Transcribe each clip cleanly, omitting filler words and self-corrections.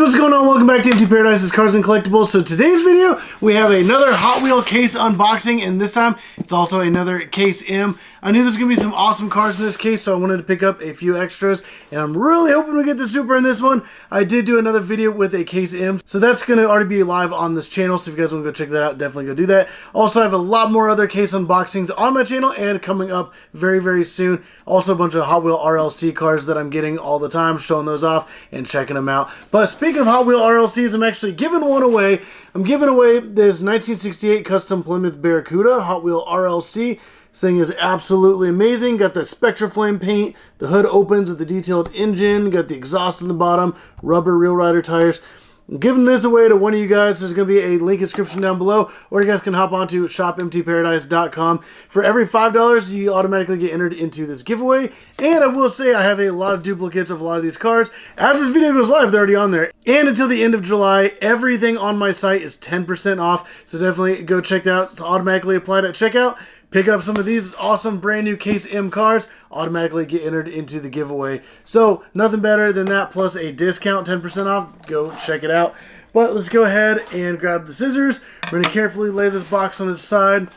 what's going on? Welcome back to MT Paradise's Cars and Collectibles. So today's video, we have another Hot Wheel case unboxing, and this time it's also another Case M. I knew there's going to be some awesome cars in this case, so I wanted to pick up a few extras, and I'm really hoping we get the Supra in this one. I did do another video with a Case M, so that's going to already be live on this channel, so if you guys want to go check that out, definitely go do that. Also, I have a lot more other case unboxings on my channel, and coming up very, very soon. Also, a bunch of Hot Wheel RLC cars that I'm getting all the time, showing those off and checking them out. But speaking of Hot Wheel RLCs, I'm actually giving one away. I'm giving away this 1968 Custom Plymouth Barracuda Hot Wheel RLC. This thing is absolutely amazing. Got the Spectra Flame paint. The hood opens with the detailed engine. Got the exhaust on the bottom. Rubber Real Rider tires. I'm giving this away to one of you guys. There's going to be a link in the description down below, or you guys can hop onto shopmtparadise.com. For every $5, you automatically get entered into this giveaway. And I will say I have a lot of duplicates of a lot of these cars. As this video goes live, they're already on there. And until the end of July, everything on my site is 10% off. So definitely go check that out. It's automatically applied at checkout. Pick up some of these awesome brand new Case M cars, automatically get entered into the giveaway. So nothing better than that, plus a discount, 10% off. Go check it out. But let's go ahead and grab the scissors. We're going to carefully lay this box on its side,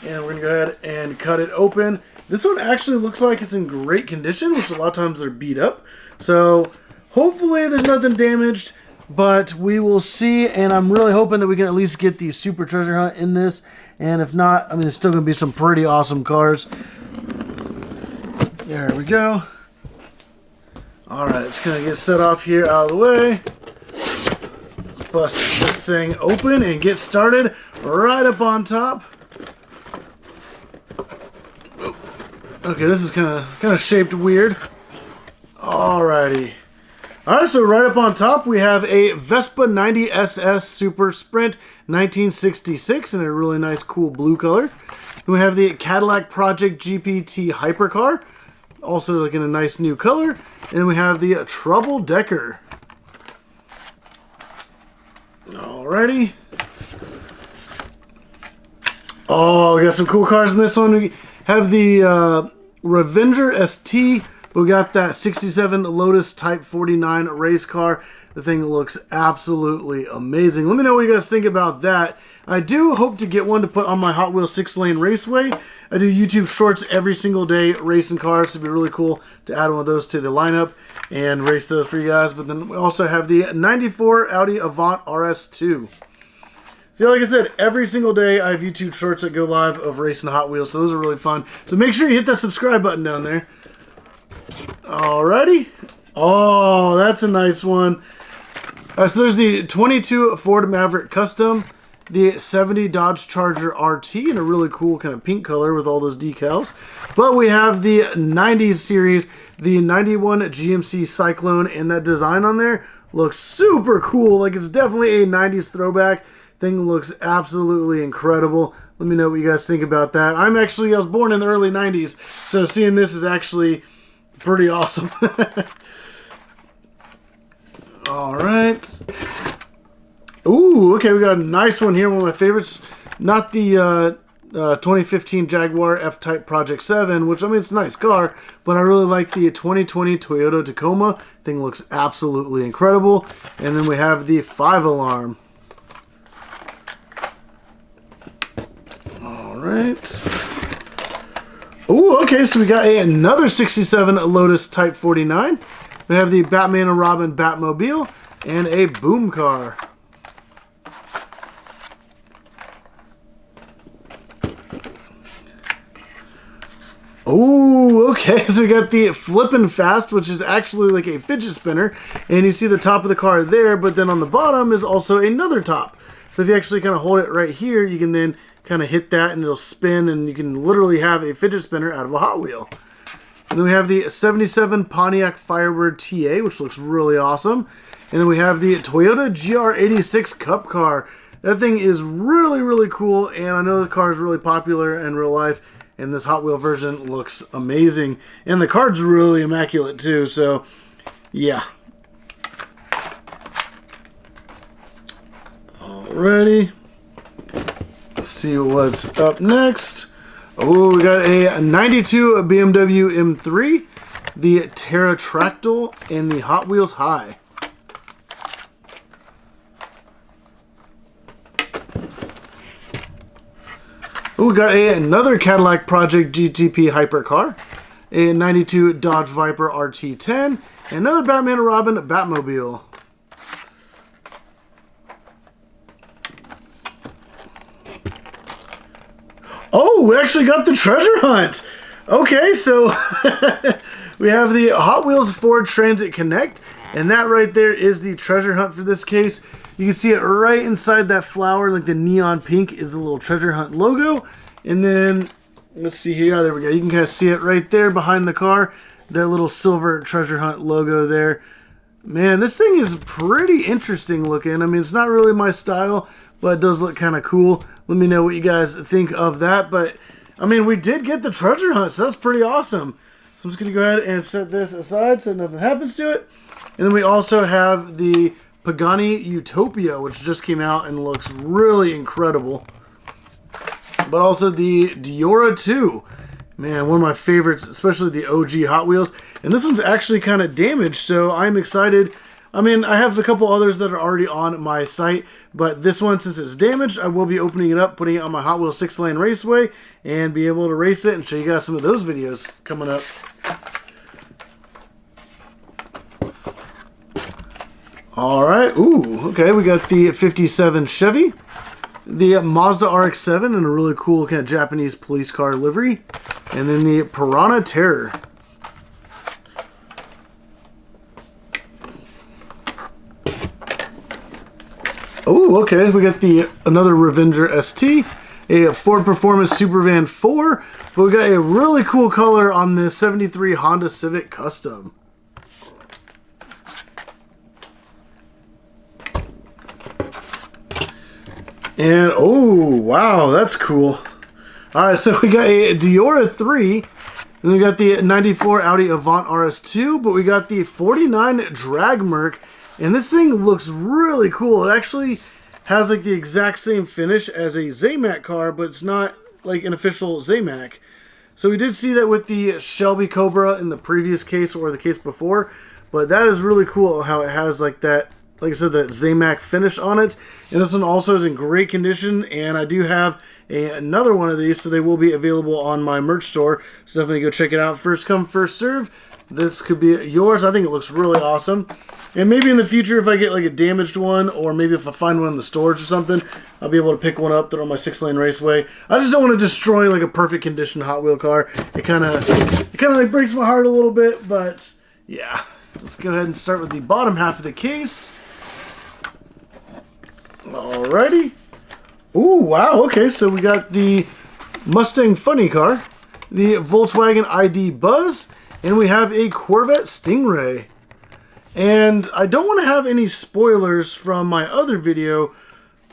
and we're going to go ahead and cut it open. This one actually looks like it's in great condition, which a lot of times they're beat up. So hopefully there's nothing damaged, but we will see, and I'm really hoping that we can at least get the Super Treasure Hunt in this. And if not, I mean, there's still going to be some pretty awesome cars. There we go. Alright, it's going to get set off here out of the way. Let's bust this thing open and get started right up on top. Okay, this is kind of shaped weird. Alrighty. Alright, so right up on top we have a Vespa 90 SS Super Sprint 1966 in a really nice cool blue color. Then we have the Cadillac Project GPT Hypercar, also like in a nice new color. And we have the Trouble Decker. Alrighty. Oh, we got some cool cars in this one. We have the Revenger ST. We got that 67 Lotus Type 49 race car. The thing looks absolutely amazing. Let me know what you guys think about that. I do hope to get one to put on my Hot Wheels 6-lane raceway. I do YouTube shorts every single day racing cars. It'd be really cool to add one of those to the lineup and race those for you guys. But then we also have the 94 Audi Avant RS2. See, like I said, every single day I have YouTube shorts that go live of racing Hot Wheels. So those are really fun. So make sure you hit that subscribe button down there. Alrighty. Oh, that's a nice one. So there's the 22 Ford Maverick Custom, the 70 Dodge Charger RT in a really cool kind of pink color with all those decals. But we have the 90s series, the 91 GMC Cyclone, and that design on there looks super cool. Like, it's definitely a 90s throwback. Thing looks absolutely incredible. Let me know what you guys think about that. I was born in the early 90s, so seeing this is actually pretty awesome. Alright. Ooh, okay, we got a nice one here. One of my favorites. Not the 2015 Jaguar F-Type Project 7, which, I mean, it's a nice car, but I really like the 2020 Toyota Tacoma. Thing looks absolutely incredible. And then we have the 5-alarm. Alright. Ooh, okay, so we got another 67 Lotus Type 49. We have the Batman and Robin Batmobile and a boom car. Ooh, okay, so we got the Flippin' Fast, which is actually like a fidget spinner. And you see the top of the car there, but then on the bottom is also another top. So if you actually kind of hold it right here, you can then kind of hit that and it'll spin, and you can literally have a fidget spinner out of a Hot Wheel. And then we have the 77 Pontiac Firebird TA, which looks really awesome. And then we have the Toyota GR86 Cup car. That thing is really, really cool, and I know the car is really popular in real life, and this Hot Wheel version looks amazing. And the card's really immaculate too, so yeah. Alrighty. Let's see what's up next. Oh, we got a 92 BMW M3, the Pterodactyl, and the Hot Wheels High. Oh, we got another Cadillac Project GTP hypercar, a 92 Dodge Viper RT10, and another Batman and Robin Batmobile. Oh, we actually got the treasure hunt. Okay, so we have the Hot Wheels Ford Transit Connect, and that right there is the treasure hunt for this case. You can see it right inside that flower, like the neon pink is the little treasure hunt logo. And then, let's see here, yeah, there we go. You can kind of see it right there behind the car, that little silver treasure hunt logo there. Man, this thing is pretty interesting looking. I mean, it's not really my style, but it does look kind of cool. Let me know what you guys think of that. But, I mean, we did get the treasure hunt, so that's pretty awesome. So I'm just going to go ahead and set this aside so nothing happens to it. And then we also have the Pagani Utopia, which just came out and looks really incredible. But also the Diora 2. Man, one of my favorites, especially the OG Hot Wheels. And this one's actually kind of damaged, so I'm excited. I mean, I have a couple others that are already on my site, but this one, since it's damaged, I will be opening it up, putting it on my Hot Wheels 6-lane raceway, and be able to race it and show you guys some of those videos coming up. Alright, ooh, okay, we got the 57 Chevy, the Mazda RX-7 in a really cool kind of Japanese police car livery, and then the Piranha Terror. Oh, okay, we got another Revenger ST, a Ford Performance Supervan 4, but we got a really cool color on this 73 Honda Civic Custom. And, oh, wow, that's cool. Alright, so we got a Diora 3, and we got the 94 Audi Avant RS2, but we got the 49 Dragmerc, and this thing looks really cool. It actually has like the exact same finish as a Zamac car, but it's not like an official Zamac. So we did see that with the Shelby Cobra in the previous case or the case before, but that is really cool how it has like that, like I said, that Zamac finish on it. And this one also is in great condition, and I do have another one of these, so they will be available on my merch store. So definitely go check it out. First come, first serve. This could be yours. I think it looks really awesome. And maybe in the future, if I get like a damaged one, or maybe if I find one in the storage or something, I'll be able to pick one up, throw on my 6-lane raceway. I just don't want to destroy like a perfect condition Hot Wheel car. It kind of like breaks my heart a little bit, but yeah. Let's go ahead and start with the bottom half of the case. Alrighty. Ooh, wow. Okay, so we got the Mustang Funny Car, the Volkswagen ID Buzz, and we have a Corvette Stingray. And I don't want to have any spoilers from my other video,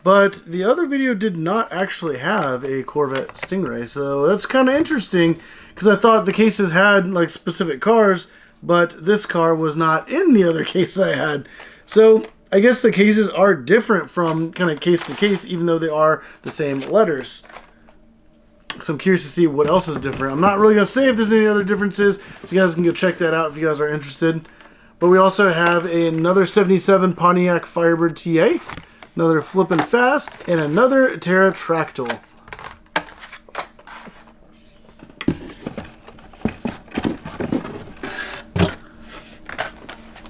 but the other video did not actually have a Corvette Stingray, so that's kind of interesting, because I thought the cases had like specific cars, but this car was not in the other case I had. So I guess the cases are different from kind of case to case, even though they are the same letters. So I'm curious to see what else is different. I'm not really going to say if there's any other differences, so you guys can go check that out if you guys are interested. But we also have another 77 Pontiac Firebird TA, another Flippin' Fast, and another Terra Tractal.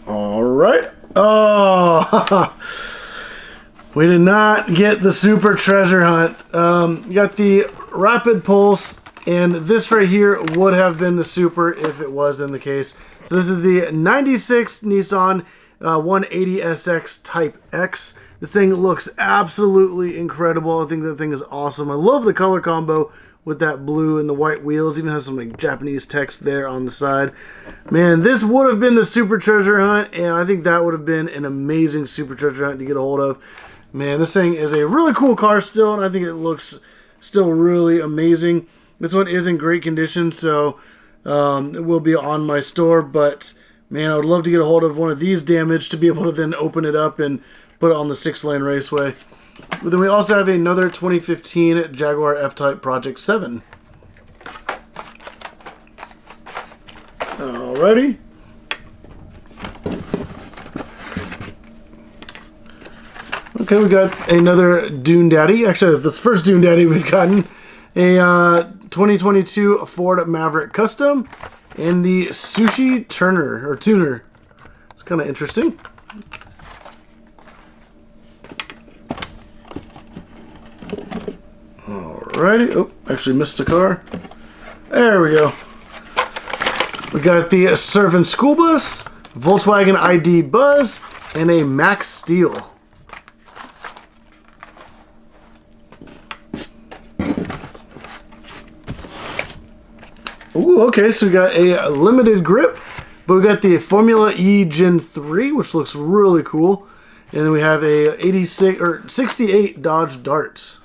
Alright. Oh, we did not get the Super Treasure Hunt. You got the Rapid Pulse, and this right here would have been the Super if it was in the case. So this is the 96 Nissan 180SX Type X. This thing looks absolutely incredible. I think that thing is awesome. I love the color combo with that blue and the white wheels. Even has some like Japanese text there on the side. Man, this would have been the Super Treasure Hunt, and I think that would have been an amazing Super Treasure Hunt to get a hold of. Man, this thing is a really cool car still, and I think it looks still really amazing. This one is in great condition, so it will be on my store, but man, I would love to get a hold of one of these damaged to be able to then open it up and put it on the 6-lane raceway. But then we also have another 2015 Jaguar F-Type Project 7. Alrighty. Okay, we got another Dune Daddy. Actually, this first Dune Daddy we've gotten. a 2022 Ford Maverick Custom, and the Sushi Tuner. It's kind of interesting. Alrighty. Oh, actually missed a car. There we go. We got the Surf and School Bus, Volkswagen ID Buzz, and a Max Steel. Ooh, okay, so we got a limited grip, but we got the Formula E Gen 3, which looks really cool. And then we have a 86 or 68 Dodge Darts.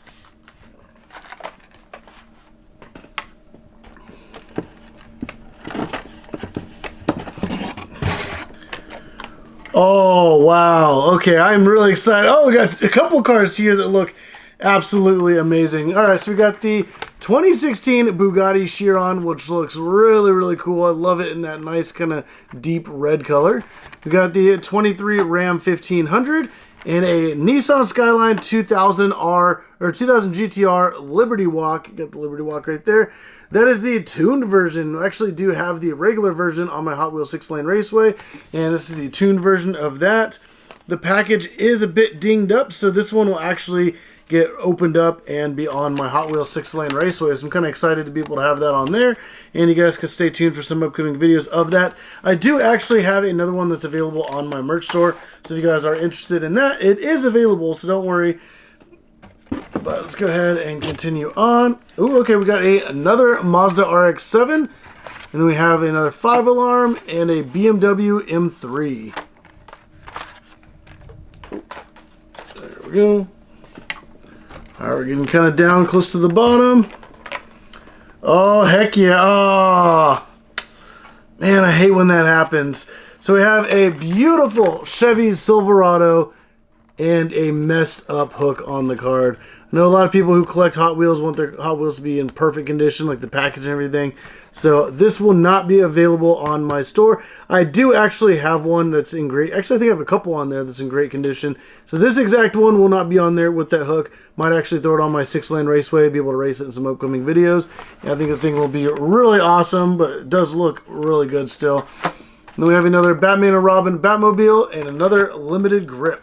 Oh, wow. Okay, I'm really excited. Oh, we got a couple cars here that look absolutely amazing. All right, so we got the 2016 Bugatti Chiron, which looks really, really cool. I love it in that nice kind of deep red color. We got the 23 Ram 1500 and a Nissan Skyline 2000R or 2000 GTR Liberty Walk. Got the Liberty Walk right there. That is the tuned version. I actually do have the regular version on my Hot Wheels 6-lane Raceway, and this is the tuned version of that. The package is a bit dinged up, so this one will actually get opened up and be on my Hot Wheels 6-lane Raceway. So I'm kind of excited to be able to have that on there, and you guys can stay tuned for some upcoming videos of that. I do actually have another one that's available on my merch store, so if you guys are interested in that, it is available, so don't worry. But let's go ahead and continue on. Ooh, okay, we got another Mazda RX-7, and then we have another 5-alarm and a BMW M3. There we go. All right, we're getting kind of down close to the bottom. Oh, heck yeah. Oh, man, I hate when that happens. So we have a beautiful Chevy Silverado and a messed up hook on the card. I know a lot of people who collect Hot Wheels want their Hot Wheels to be in perfect condition, like the package and everything. So this will not be available on my store. I do actually have one that's in great... Actually, I think I have a couple on there that's in great condition. So this exact one will not be on there with that hook. Might actually throw it on my 6-lane Raceway, be able to race it in some upcoming videos. And I think the thing will be really awesome, but it does look really good still. And then we have another Batman and Robin Batmobile and another limited grip.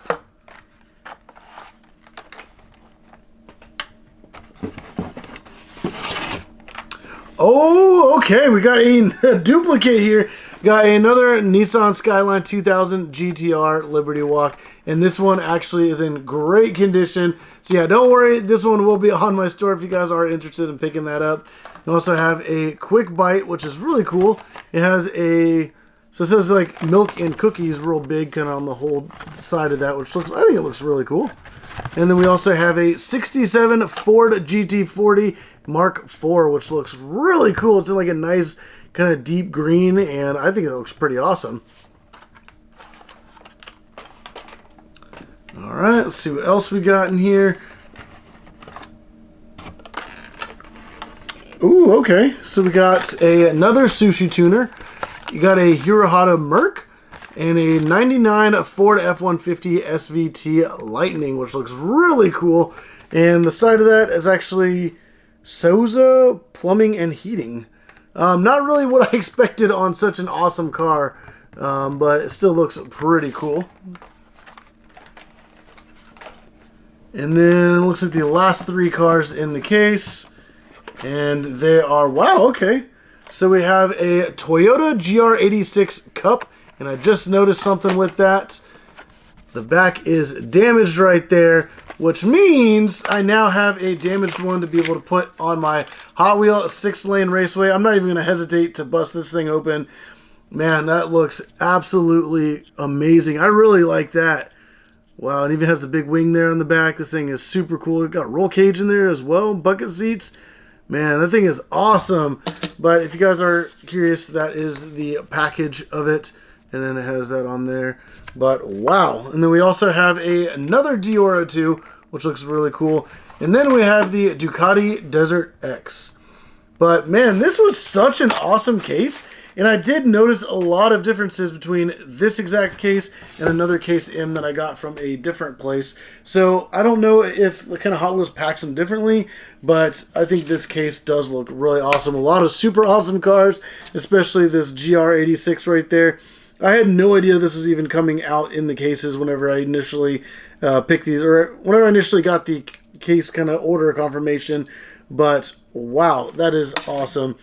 Oh, okay, we got a duplicate here. Got another Nissan Skyline 2000 GTR Liberty Walk, and this one actually is in great condition. So yeah, don't worry, this one will be on my store if you guys are interested in picking that up. We also have a Quick Bite, which is really cool. It has a, so it says like milk and cookies real big kind of on the whole side of that, which looks, I think it looks really cool. And then we also have a 67 Ford GT40 Mark IV, which looks really cool. It's in like a nice kind of deep green, and I think it looks pretty awesome. All right, let's see what else we got in here. Ooh, okay. So we got another Sushi Tuner. You got a Hirohata Merc and a 99 Ford F-150 SVT Lightning, which looks really cool. And the side of that is actually Souza Plumbing and Heating. Not really what I expected on such an awesome car, but it still looks pretty cool. And then it looks like the last three cars in the case, and they are, wow, okay. So we have a Toyota GR86 Cup, and I just noticed something with that. The back is damaged right there, which means I now have a damaged one to be able to put on my Hot Wheel 6-lane Raceway. I'm not even going to hesitate to bust this thing open. Man, that looks absolutely amazing. I really like that. Wow, it even has the big wing there on the back. This thing is super cool. It got a roll cage in there as well, bucket seats. Man, that thing is awesome. But if you guys are curious, that is the package of it. And then it has that on there. But wow. And then we also have another Diora 2, which looks really cool. And then we have the Ducati Desert X. But man, this was such an awesome case. And I did notice a lot of differences between this exact case and another Case M that I got from a different place. So I don't know if the kind of Hot Wheels packs them differently, but I think this case does look really awesome. A lot of super awesome cars, especially this GR86 right there. I had no idea this was even coming out in the cases whenever I initially picked these, or whenever I initially got the case kind of order confirmation. But wow, that is awesome.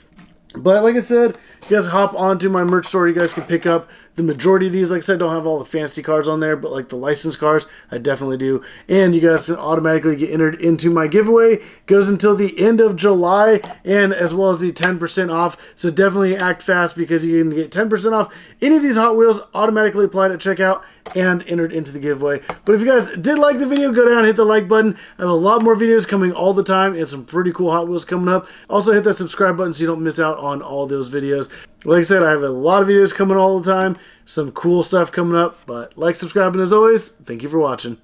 But like I said, you guys hop onto my merch store. You guys can pick up the majority of these. Like I said, don't have all the fancy cars on there, but like the licensed cars, I definitely do. And you guys can automatically get entered into my giveaway. It goes until the end of July, and as well as the 10% off. So definitely act fast, because you can get 10% off any of these Hot Wheels automatically applied at checkout and entered into the giveaway. But if you guys did like the video, go down and hit the like button. I have a lot more videos coming all the time and some pretty cool Hot Wheels coming up. Also hit that subscribe button so you don't miss out on all those videos. Like I said, I have a lot of videos coming all the time, some cool stuff coming up. But like, subscribe, and as always, thank you for watching.